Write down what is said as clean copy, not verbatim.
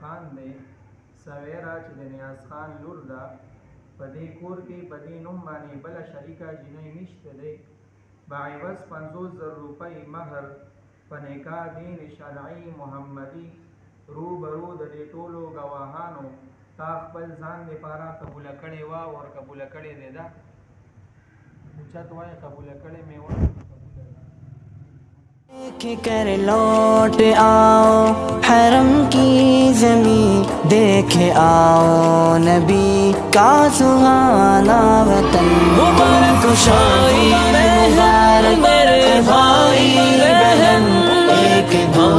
خان دی سویرا چې د نیاز خان لور ده په دې کور کې په دې نوم باندې بله شریکه جنۍ نشته دی. بعوض 50,000 روپۍ مهر په نکاح دین شرعي محمدي روبرو د دې ټولو ګواهانو تا خپل ځان دپاره قبوله کړې وه ور قبوله کړې دی ده. اوچت وایي قبوله کړې مې وه. دیکھ کر لوٹ آؤ حرم کی زمین، دیکھ آؤ نبی کا سہانا وطن، مبارک شادی مبارک میرے بھائی بہن، ایک دو